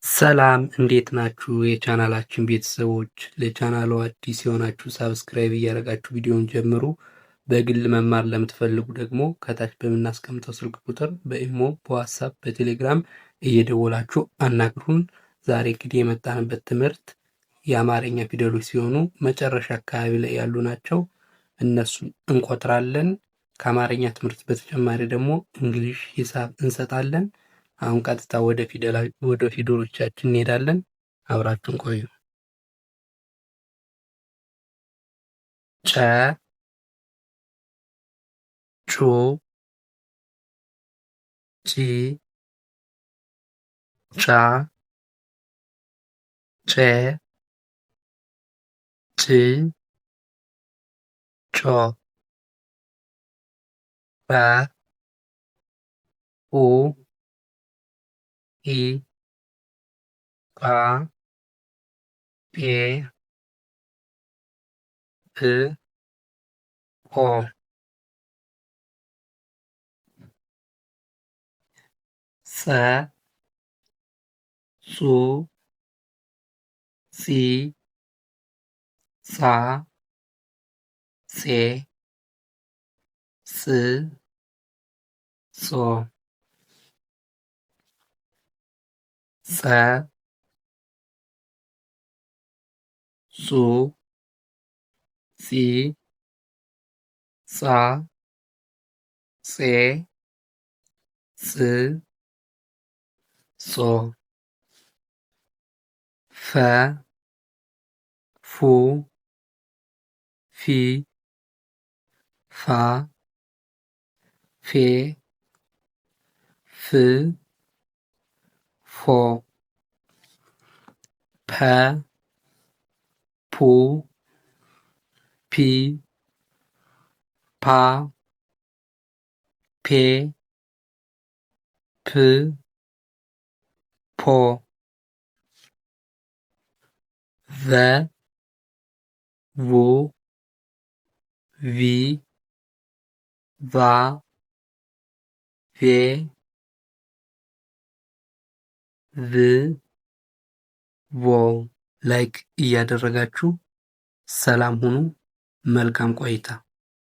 ሰላም እንዴት ናችሁ? የቻናላችን ቤተሰቦች ለቻናሉ አዲስ የሆናችሁ ሳብስክራይብ እያደረጋችሁ ቪዲዮውን ጀምሩ። በግል መማር ለምትፈልጉ ደግሞ ከታች በምናስቀምጠው ስልክ ቁጥር በኢሞ፣ በዋትሳፕ፣ በቴሌግራም እየደወላችሁ አናግሩን። ዛሬ እንግዲህ የመጣንበት ትምህርት የአማርኛ ፊደሎች ሲሆኑ መጨረሻ አካባቢ ላይ ያሉ ናቸው። እነሱን እንቆጥራለን። ከአማርኛ ትምህርት በተጨማሪ ደግሞ እንግሊሽ፣ ሂሳብ እንሰጣለን። አሁን ቀጥታ ወደ ፊደሎቻችን እንሄዳለን። አብራችሁን ቆዩ። ጨ ጩ ጪ ጫ ጬ ጭ ጮ ጰ ኡ ኢ ጳ ጴ ፕ ፖ ጸ ጹ ጺ ጻ ጼ ጽ ጾ ጸ ጹ ጺ ጻ ጼ ጽ ጾ ፈ ፉ ፊ ፋ ፌ ፍ ፎ ፐ ፑ ፒ ፓ ፔ ፕ ፖ ቨ ቮ ቪ ቫ ቬ ቭ ቮ። ላይክ እያደረጋችሁ ሰላም ሁኑ። መልካም ቆይታ